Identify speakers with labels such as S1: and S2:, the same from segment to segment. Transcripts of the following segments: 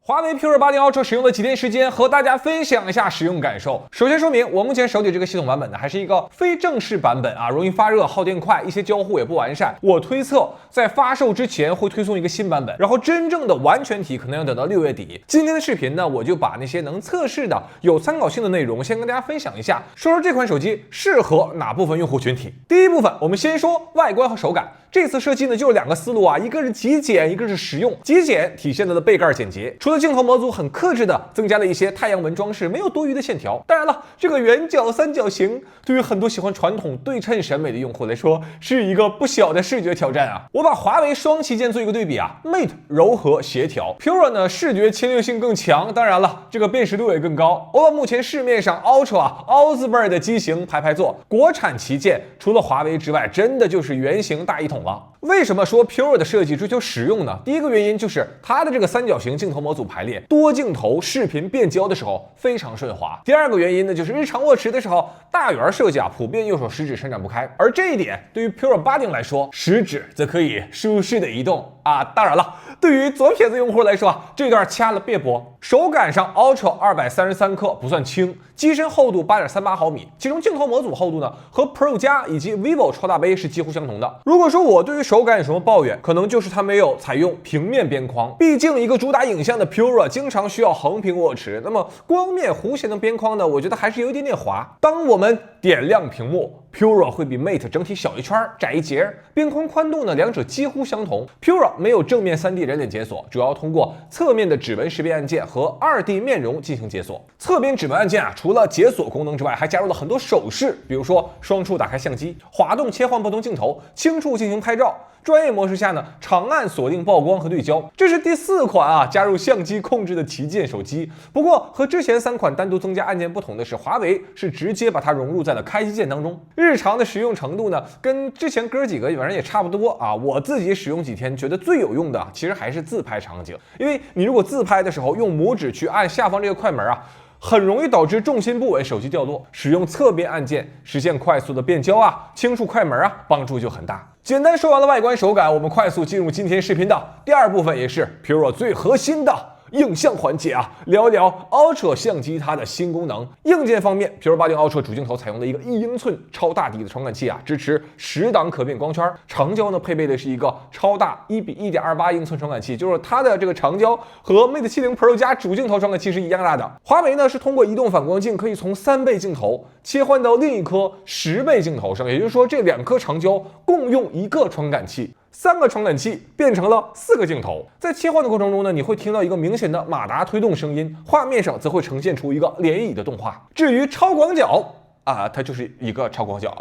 S1: 华为 P2080 Ultra 使用了几天时间，和大家分享一下使用感受。首先说明，我目前手里这个系统版本呢，还是一个非正式版本啊，容易发热、耗电快，一些交互也不完善。我推测在发售之前会推送一个新版本，然后真正的完全体可能要等到6月底。今天的视频呢，我就把那些能测试的、有参考性的内容先跟大家分享一下，说说这款手机适合哪部分用户群体。第一部分，我们先说外观和手感。这次设计呢，就是两个思路啊，一个是极简，一个是实用。极简体现了背盖简洁，除了镜头模组很克制的增加了一些太阳纹装饰，没有多余的线条。当然了，这个圆角三角形对于很多喜欢传统对称审美的用户来说，是一个不小的视觉挑战啊。我把华为双旗舰做一个对比啊 ，Mate 柔和协调 ，Pura 呢视觉侵略性更强，当然了，这个辨识度也更高。我把目前市面上 Ultra、Osborne 的机型排坐，国产旗舰除了华为之外，真的就是原型大一统。为什么说 Pura 的设计追求实用呢？第一个原因就是它的这个三角形镜头模组排列，多镜头视频变焦的时候非常顺滑。第二个原因呢，就是日常握持的时候，大圆设计啊，普遍右手食指伸展不开，而这一点对于 Pura80 来说，食指则可以舒适的移动啊。当然了，对于左撇子用户来说啊，这段掐了别播。手感上 Ultra 233克不算轻，机身厚度 8.38毫米，其中镜头模组厚度呢和 Pro 加以及 vivo 超大杯是几乎相同的。如果说我对于手感有什么抱怨，可能就是它没有采用平面边框，毕竟一个主打影像的 Pura 经常需要横屏握持，那么光面弧线的边框呢，我觉得还是有一点点滑。当我们点亮屏幕，Pura 会比 Mate 整体小一圈窄一截，边框宽度呢两者几乎相同。Pura 没有正面 3D 人脸解锁，主要通过侧面的指纹识别按键和2D 面容进行解锁。侧边指纹按键啊，除了解锁功能之外，还加入了很多手势，比如说双触打开相机、滑动切换不同镜头、轻触进行拍照。专业模式下呢，长按锁定曝光和对焦。这是第4款啊加入相机控制的旗舰手机。不过和之前3款单独增加按键不同的是，华为是直接把它融入在了开机键当中。日常的使用程度呢，跟之前哥几个反正也差不多啊。我自己使用几天，觉得最有用的其实还是自拍场景，因为你如果自拍的时候用拇指去按下方这个快门啊，很容易导致重心不稳，手机掉落。使用侧边按键实现快速的变焦啊、轻触快门啊，帮助就很大。简单说完了外观手感，我们快速进入今天视频的第2部分，也是 Pura 最核心的影像环节啊，聊一聊 Ultra 相机它的新功能。硬件方面 ，Pura80 Ultra 主镜头采用了一个1英寸超大底的传感器啊，支持10档可变光圈。长焦呢配备的是一个超大1:1.28英寸传感器，就是它的这个长焦和 Mate 70 Pro 加主镜头传感器是一样大的。华为呢是通过移动反光镜可以从3倍镜头切换到另一颗10倍镜头上，也就是说这2颗长焦共用一个传感器。3个传感器变成了4个镜头，在切换的过程中呢，你会听到一个明显的马达推动声音，画面上则会呈现出一个涟漪的动画。至于超广角啊，它就是一个超广角，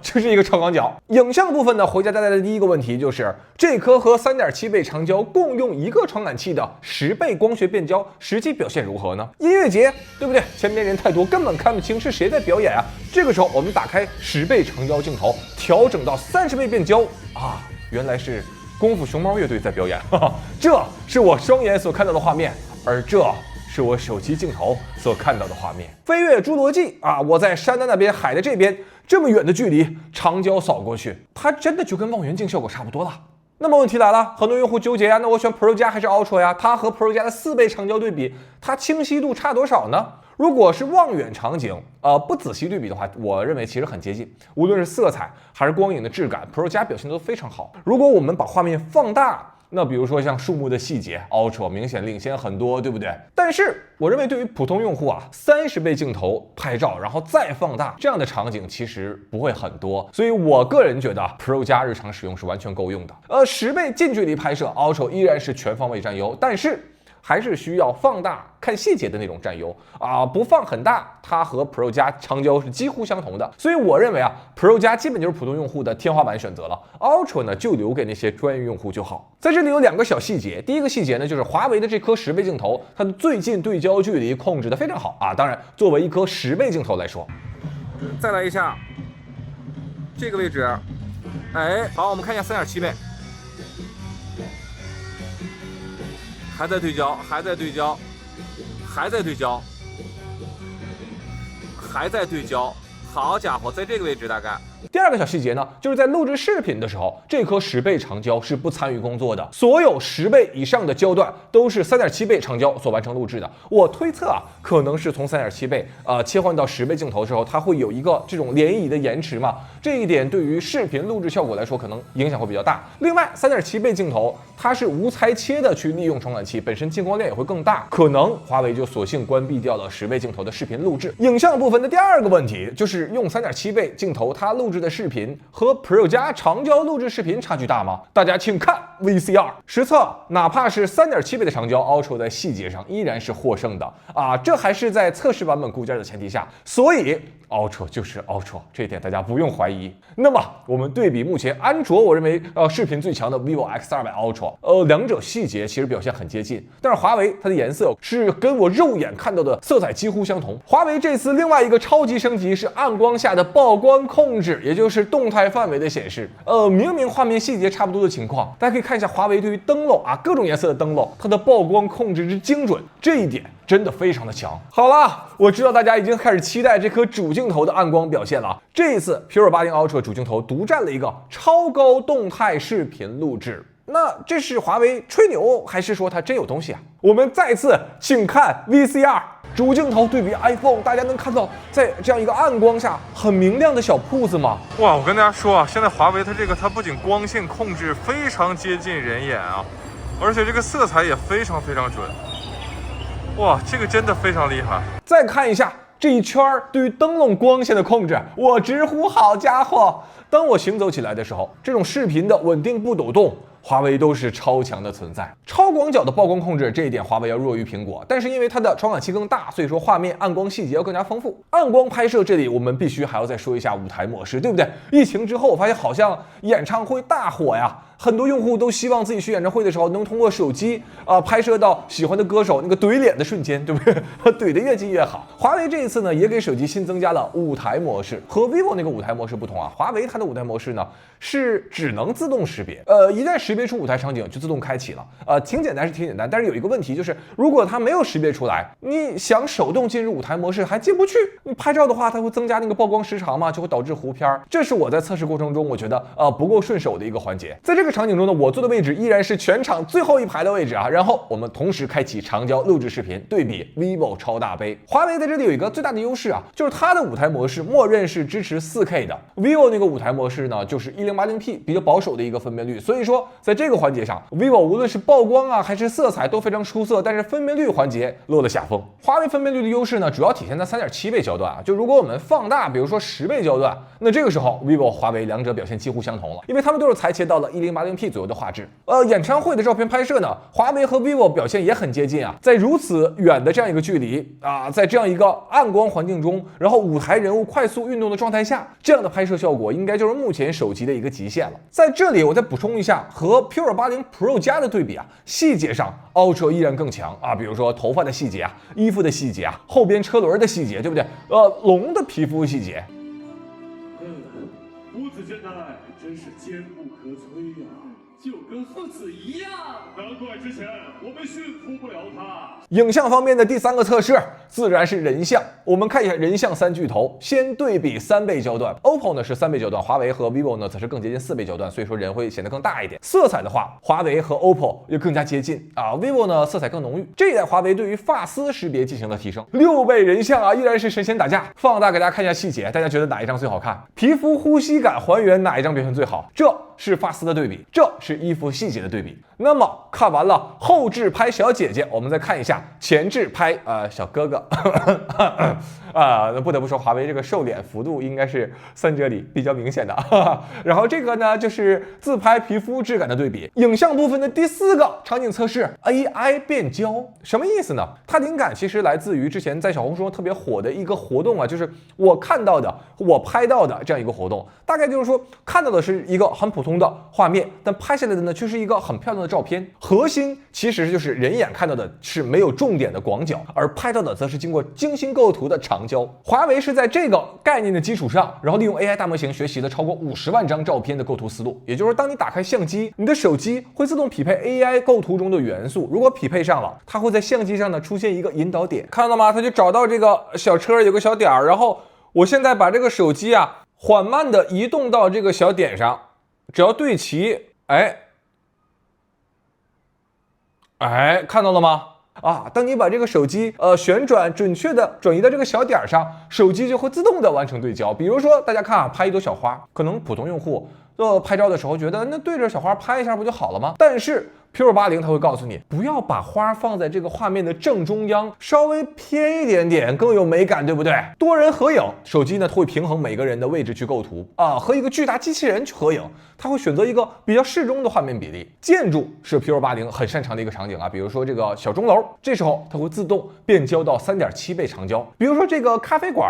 S1: 就是一个超广角。影像部分呢，回家带来的第一个问题就是这颗和3.7倍长焦共用一个传感器的10倍光学变焦，实际表现如何呢？音乐节对不对？前面人太多，根本看不清是谁在表演啊。这个时候我们打开10倍长焦镜头，调整到30倍变焦啊，原来是功夫熊猫乐队在表演，这是我双眼所看到的画面，而这是我手机镜头所看到的画面。飞越侏罗纪啊，我在山的那边，海的这边，这么远的距离，长焦扫过去，它真的就跟望远镜效果差不多了。那么问题来了，很多用户纠结啊，那我选 Pro 加还是 Ultra 呀？它和 Pro 加的4倍长焦对比，它清晰度差多少呢？如果是望远场景，不仔细对比的话，我认为其实很接近，无论是色彩还是光影的质感 ，Pro 加表现都非常好。如果我们把画面放大，那比如说像树木的细节 ，Ultra 明显领先很多，对不对？但是我认为对于普通用户啊，30倍镜头拍照，然后再放大这样的场景其实不会很多，所以我个人觉得 Pro 加日常使用是完全够用的。10倍近距离拍摄 ，Ultra 依然是全方位占优，但是还是需要放大看细节的那种占优啊，不放很大，它和 Pro 加长焦是几乎相同的，所以我认为啊 ，Pro 加基本就是普通用户的天花板选择了 ，Ultra 呢就留给那些专业用户就好。在这里有2个小细节，第一个细节呢就是华为的这颗10倍镜头，它的最近对焦距离控制的非常好啊，当然作为一颗10倍镜头来说，再来一下这个位置，哎，好，我们看一下3.7倍。还在对焦，还在对焦，还在对焦，还在对焦，好家伙，在这个位置大概第二个小细节呢，就是在录制视频的时候，这颗10倍长焦是不参与工作的，所有10倍以上的焦段都是3.7倍长焦所完成录制的。我推测啊，可能是从3.7倍切换到10倍镜头的时候，它会有一个这种涟漪的延迟嘛，这一点对于视频录制效果来说可能影响会比较大。另外，3.7倍镜头它是无裁切的去利用传感器，本身进光量也会更大，可能华为就索性关闭掉了10倍镜头的视频录制。影像部分的第二个问题就是用3.7倍镜头，它录制的视频和 Pro 加长焦录制视频差距大吗？大家请看 VCR 实测，哪怕是3.7倍的长焦 ，Ultra 在细节上依然是获胜的啊！这还是在测试版本固件的前提下，所以 Ultra 就是 Ultra， 这一点大家不用怀疑。那么我们对比目前安卓，我认为视频最强的 vivo X200 Ultra， 两者细节其实表现很接近，但是华为它的颜色是跟我肉眼看到的色彩几乎相同。华为这次另外一个超级升级是暗光下的曝光控制，也就是动态范围的显示。明明画面细节差不多的情况，大家可以看一下华为对于灯笼啊各种颜色的灯笼，它的曝光控制之精准，这一点真的非常的强。好了，我知道大家已经开始期待这颗主镜头的暗光表现了。这一次 P2080 Ultra 主镜头独占了一个超高动态视频录制。那这是华为吹牛，还是说它真有东西啊？我们再次请看 VCR 主镜头对比 iPhone， 大家能看到在这样一个暗光下很明亮的小铺子吗？
S2: 哇，我跟大家说啊，现在华为它不仅光线控制非常接近人眼啊，而且这个色彩也非常非常准。哇，这个真的非常厉害。
S1: 再看一下这一圈对于灯笼光线的控制，我直呼好家伙！当我行走起来的时候，这种视频的稳定不抖动，华为都是超强的存在。超广角的曝光控制这一点华为要弱于苹果，但是因为它的传感器更大，所以说画面暗光细节要更加丰富。暗光拍摄这里我们必须还要再说一下舞台模式，对不对？疫情之后我发现好像演唱会大火呀，很多用户都希望自己去演唱会的时候能通过手机拍摄到喜欢的歌手那个怼脸的瞬间，对不对？怼得越近越好。华为这一次呢也给手机新增加了舞台模式，和 vivo 那个舞台模式不同啊，华为它的舞台模式呢是只能自动识别，一旦识别出舞台场景就自动开启了，挺简单是挺简单，但是有一个问题就是，如果它没有识别出来，你想手动进入舞台模式还进不去。你拍照的话，它会增加那个曝光时长嘛，就会导致糊片。这是我在测试过程中我觉得不够顺手的一个环节。在这个场景中呢，我坐的位置依然是全场最后一排的位置啊。然后我们同时开启长焦录制视频，对比 vivo 超大杯。华为在这里有一个最大的优势啊，就是它的舞台模式默认是支持 4K 的 ，vivo 那个舞台模式呢就是1080p 比较保守的一个分辨率，所以说在这个环节上 vivo 无论是曝光啊还是色彩都非常出色，但是分辨率环节落了下风。华为分辨率的优势呢主要体现在3.7倍焦段啊，就如果我们放大比如说10倍焦段，那这个时候 vivo 华为两者表现几乎相同了，因为他们都是裁切到了1080p 左右的画质。演唱会的照片拍摄呢，华为和 vivo 表现也很接近啊，在如此远的这样一个距离啊，在这样一个暗光环境中，然后舞台人物快速运动的状态下，这样的拍摄效果应该就是目前手机的一个极限了。在这里我再补充一下，和 P2080 Pro 加的对比啊，细节上 Ultra 依然更强啊，比如说头发的细节啊，衣服的细节啊，后边车轮的细节，对不对？龙的皮肤细节。
S3: 父子间的爱真是坚不可摧呀，就跟父子一样。难怪之前我们驯服不了他。
S1: 影像方面的第三个测试自然是人像，我们看一下人像三巨头，先对比3倍焦段 ，OPPO 呢是3倍焦段，华为和 vivo 呢则是更接近4倍焦段，所以说人会显得更大一点。色彩的话，华为和 OPPO 又更加接近啊 ，vivo 呢色彩更浓郁。这一代华为对于发丝识别进行了提升，6倍人像啊，依然是神仙打架。放大给大家看一下细节，大家觉得哪一张最好看？皮肤呼吸感还原哪一张表现最好？这是发丝的对比，这是衣服细节的对比。那么看完了后置拍小姐姐，我们再看一下前置拍小哥哥那不得不说华为这个瘦脸幅度应该是三者里比较明显的然后这个呢就是自拍皮肤质感的对比。影像部分的第4个场景测试 AI 变焦，什么意思呢？它灵感其实来自于之前在小红书上特别火的一个活动啊，就是我看到的我拍到的这样一个活动，大概就是说看到的是一个很普通的画面，但拍下来的呢却是一个很漂亮的照片。核心其实就是人眼看到的是没有重点的广角，而拍到的则是经过精心构图的长焦。华为是在这个概念的基础上，然后利用 AI 大模型学习了超过50万张照片的构图思路。也就是说，当你打开相机，你的手机会自动匹配 AI 构图中的元素，如果匹配上了，它会在相机上呢出现一个引导点，看到吗？它就找到这个小车有个小点儿，然后我现在把这个手机缓慢的移动到这个小点上，只要对齐，看到了吗？啊，当你把这个手机旋转准确的转移到这个小点上，手机就会自动的完成对焦。比如说大家看啊，拍一朵小花，可能普通用户拍照的时候觉得那对着小花拍一下不就好了吗？但是 P580 它会告诉你，不要把花放在这个画面的正中央，稍微偏一点点更有美感，对不对？多人合影，手机呢会平衡每个人的位置去构图啊，和一个巨大机器人去合影，它会选择一个比较适中的画面比例。建筑是 P580 很擅长的一个场景啊，比如说这个小钟楼，这时候它会自动变焦到3.7倍长焦。比如说这个咖啡馆，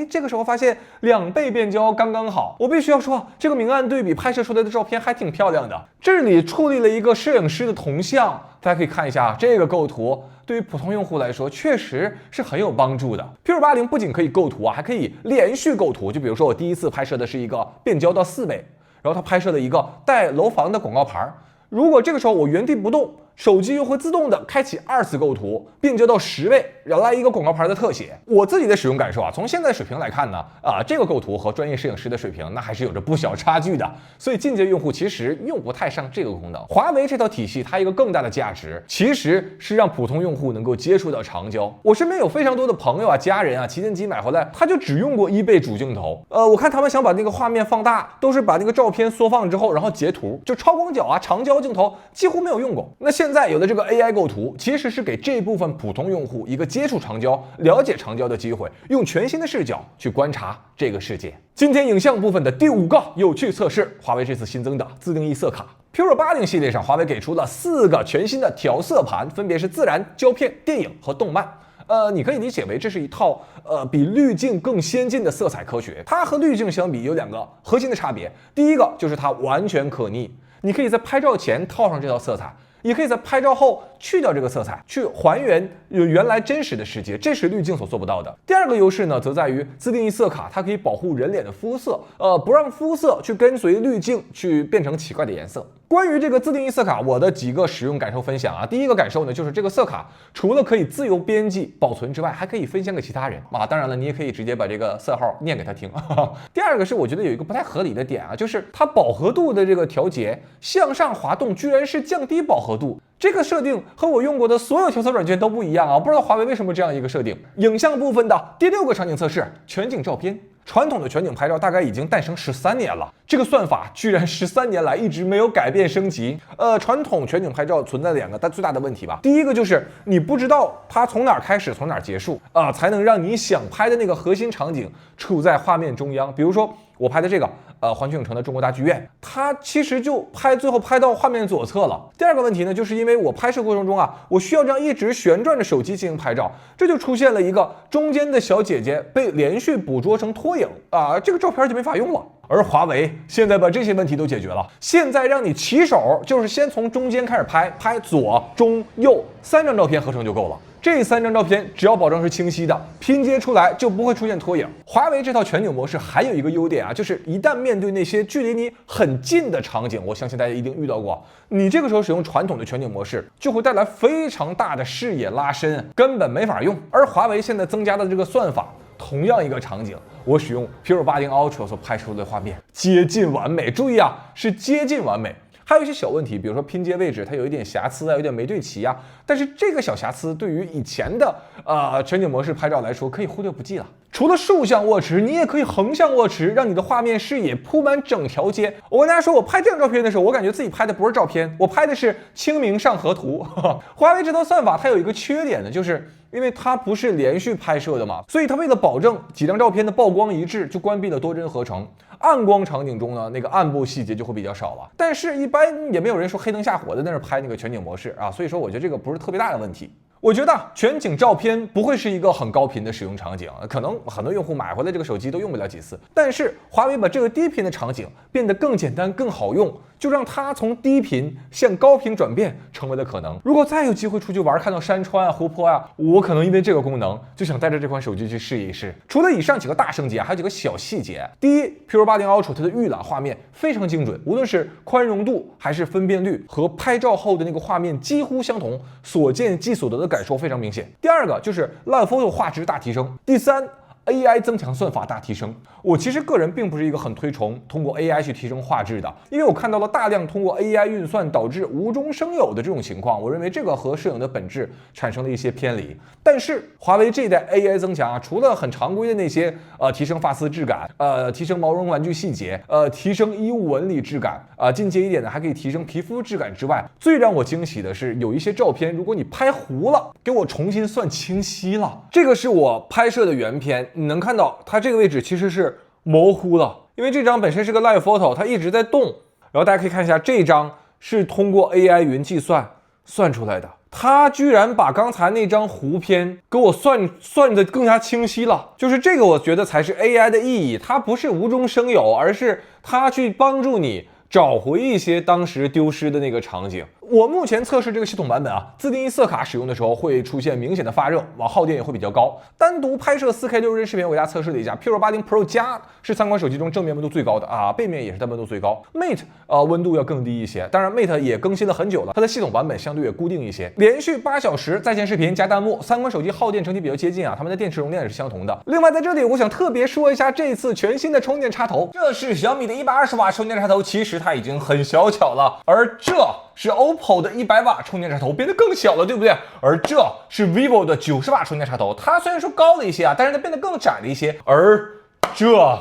S1: 这个时候发现2倍变焦刚刚好。我必须要说，这个明暗对比拍摄出来的照片还挺漂亮的。这里处理了一个摄影师的铜像，大家可以看一下这个构图，对于普通用户来说确实是很有帮助的。P580 不仅可以构图啊，还可以连续构图。就比如说我第一次拍摄的是一个变焦到4倍，然后它拍摄了一个带楼房的广告牌，如果这个时候我原地不动，手机又会自动的开启2次构图，变焦到10倍，然后来一个广告牌的特写。我自己的使用感受啊，从现在水平来看呢，这个构图和专业摄影师的水平那还是有着不小差距的，所以进阶用户其实用不太上这个功能。华为这套体系它一个更大的价值，其实是让普通用户能够接触到长焦。我身边有非常多的朋友啊、家人啊，旗舰机买回来他就只用过1倍主镜头，我看他们想把那个画面放大，都是把那个照片缩放之后，然后截图，就超广角啊、长焦镜头几乎没有用过。那现在有了这个 AI 构图，其实是给这部分普通用户一个接触长焦、了解长焦的机会，用全新的视角去观察这个世界。今天影像部分的第5个有趣测试，华为这次新增的自定义色卡。P580 系列上，华为给出了4个全新的调色盘，分别是自然、胶片、电影和动漫。你可以理解为这是一套比滤镜更先进的色彩科学。它和滤镜相比有2个核心的差别，第一个就是它完全可逆，你可以在拍照前套上这套色彩，也可以在拍照后去掉这个色彩，去还原原来真实的世界，这是滤镜所做不到的。第2个优势呢，则在于自定义色卡，它可以保护人脸的肤色，不让肤色去跟随滤镜去变成奇怪的颜色。关于这个自定义色卡，我的几个使用感受分享啊。第一个感受呢，就是这个色卡除了可以自由编辑保存之外，还可以分享给其他人啊。当然了，你也可以直接把这个色号念给他听。第2个是我觉得有一个不太合理的点啊，就是它饱和度的这个调节向上滑动居然是降低饱和度。这个设定和我用过的所有调色软件都不一样啊，不知道华为为什么这样一个设定。影像部分的第6个场景测试，全景照片。传统的全景拍照大概已经诞生13年了，这个算法居然13年来一直没有改变升级。传统全景拍照存在2个最大的问题吧。第一个就是你不知道它从哪儿开始，从哪儿结束才能让你想拍的那个核心场景处在画面中央。比如说我拍的这个环球影城的中国大剧院，它其实就最后拍到画面左侧了。第2个问题呢，就是因为我拍摄过程中我需要这样一直旋转着手机进行拍照，这就出现了一个中间的小姐姐被连续捕捉成拖影这个照片就没法用了。而华为现在把这些问题都解决了，现在让你起手就是先从中间开始拍，拍左、中、右3张照片合成就够了。这3张照片只要保证是清晰的，拼接出来就不会出现拖影。华为这套全景模式还有一个优点就是一旦面对那些距离你很近的场景，我相信大家一定遇到过，你这个时候使用传统的全景模式就会带来非常大的视野拉伸，根本没法用。而华为现在增加的这个算法，同样一个场景，我使用 P580 Ultra 所拍出的画面接近完美。注意是接近完美。还有一些小问题，比如说拼接位置它有一点瑕疵有点没对齐但是这个小瑕疵对于以前的全景模式拍照来说可以忽略不计了。除了竖向握持，你也可以横向握持，让你的画面视野铺满整条街。我跟大家说，我拍这张照片的时候，我感觉自己拍的不是照片，我拍的是清明上河图。华为这套算法它有一个缺点呢，就是因为它不是连续拍摄的嘛，所以它为了保证几张照片的曝光一致，就关闭了多帧合成。暗光场景中呢，那个暗部细节就会比较少了。但是一般也没有人说黑灯瞎火的在那拍那个全景模式所以说我觉得这个不是特别大的问题。我觉得全景照片不会是一个很高频的使用场景，可能很多用户买回来这个手机都用不了几次。但是华为把这个低频的场景变得更简单、更好用，就让它从低频向高频转变成为了可能。如果再有机会出去玩，看到山川湖泊我可能因为这个功能就想带着这款手机去试一试。除了以上几个大升级还有几个小细节。第一 ，P580 Ultra 它的预览画面非常精准，无论是宽容度还是分辨率，和拍照后的那个画面几乎相同，所见即所得的感受非常明显。第2个就是 Live Photo 画质大提升。第3， AI 增强算法大提升。我其实个人并不是一个很推崇通过 AI 去提升画质的，因为我看到了大量通过 AI 运算导致无中生有的这种情况，我认为这个和摄影的本质产生了一些偏离。但是华为这一代 AI 增强啊，除了很常规的那些提升发丝质感，提升毛绒玩具细节，提升衣物纹理质感，进阶一点的还可以提升皮肤质感之外，最让我惊喜的是有一些照片，如果你拍糊了，给我重新算清晰了。这个是我拍摄的原片，你能看到它这个位置其实是模糊了，因为这张本身是个 live photo， 它一直在动。然后大家可以看一下，这张是通过 AI 云计算出来的，它居然把刚才那张糊片给我算得更加清晰了。就是这个，我觉得才是 AI 的意义，它不是无中生有，而是它去帮助你找回一些当时丢失的那个场景。我目前测试这个系统版本啊，自定义色卡使用的时候会出现明显的发热，耗电也会比较高。单独拍摄 4K 60帧视频，我给大家测试了一下 ，P80 Pro 加是3款手机中正面温度最高的啊，背面也是它温度最高。Mate 温度要更低一些，当然 Mate 也更新了很久了，它的系统版本相对也固定一些。连续8小时在线视频加弹幕，3款手机耗电整体比较接近啊，它们的电池容量也是相同的。另外在这里我想特别说一下这次全新的充电插头，这是小米的120瓦充电插头，其实它已经很小巧了，而这是 OPPO 的100瓦充电插头，变得更小了，对不对？而这是 vivo 的90瓦充电插头，它虽然说高了一些啊，但是它变得更窄了一些。而这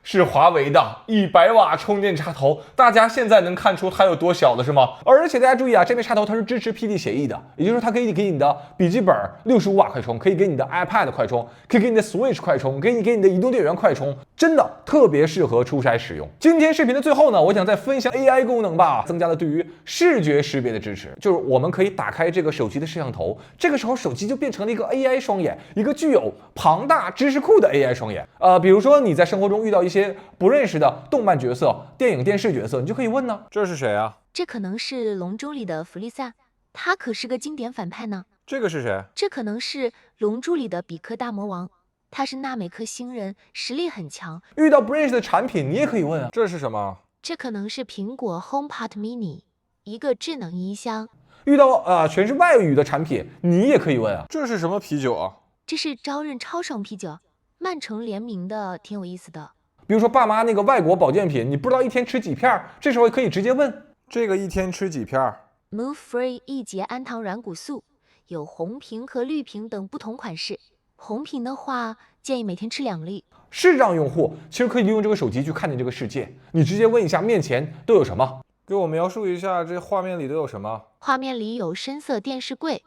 S1: 是华为的100瓦充电插头，大家现在能看出它有多小了是吗？而且大家注意啊，这枚插头它是支持 PD 协议的，也就是说它可以给你的笔记本65瓦快充，可以给你的 iPad 快充，可以给你的 Switch 快充，给你的移动电源快充，真的特别适合出差使用。今天视频的最后呢，我想再分享 AI 功能吧，增加了对于视觉识别的支持，就是我们可以打开这个手机的摄像头，这个时候手机就变成了一个 AI 双眼，一个具有庞大知识库的 AI 双眼。比如说你在生活中遇到一些不认识的动漫角色、电影、电视角色，你就可以问呢，
S2: 这是谁啊？
S4: 这可能是《龙珠》里的弗利萨，他可是个经典反派呢。
S2: 这个是谁？
S4: 这可能是《龙珠》里的比克大魔王，他是纳美克星人，实力很强。
S1: 遇到不认识的产品，你也可以问啊，
S2: 这是什么？
S4: 这可能是苹果 HomePod Mini， 一个智能音箱。
S1: 遇到全是外语的产品，你也可以问啊，
S2: 这是什么啤酒啊？
S4: 这是朝日超爽啤酒，曼城联名的，挺有意思的。
S1: 比如说爸妈那个外国保健品，你不知道一天吃几片，这时候可以直接问，
S2: 这个一天吃几片
S4: Move Free 1节氨糖软骨素，有红瓶和绿瓶等不同款式。红瓶的话，建议每天吃2粒。
S1: 视障用户其实可以利用这个手机去看见这个世界，你直接问一下面前都有什么。
S2: 给我描述一下这画面里都有什么？
S4: 画面里有深色电视柜，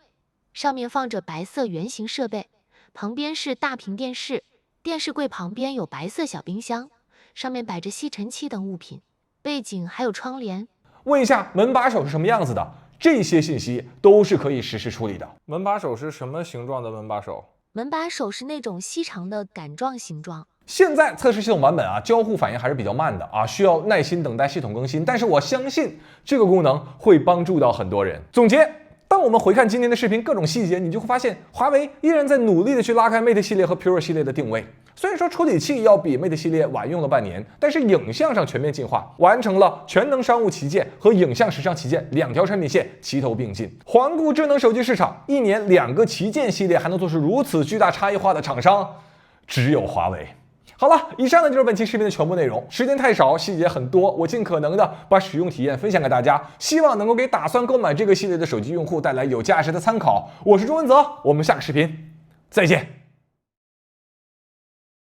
S4: 上面放着白色圆形设备，旁边是大屏电视，电视柜旁边有白色小冰箱，上面摆着吸尘器等物品，背景还有窗帘。
S1: 问一下门把手是什么样子的，这些信息都是可以实时处理的。
S2: 门把手是什么形状的门把手？
S4: 门把手是那种细长的杆状形状。
S1: 现在测试系统版本啊，交互反应还是比较慢的啊，需要耐心等待系统更新。但是我相信这个功能会帮助到很多人。总结，当我们回看今天的视频各种细节，你就会发现华为依然在努力的去拉开 Mate 系列和 Pro 系列的定位。虽然说处理器要比 Mate 系列晚用了半年，但是影像上全面进化，完成了全能商务旗舰和影像时尚旗舰2条产品线齐头并进。环顾智能手机市场，1年2个旗舰系列还能做出如此巨大差异化的厂商，只有华为。好了，以上呢就是本期视频的全部内容。时间太少，细节很多，我尽可能的把使用体验分享给大家，希望能够给打算购买这个系列的手机用户带来有价值的参考。我是钟文泽，我们下个视频再见。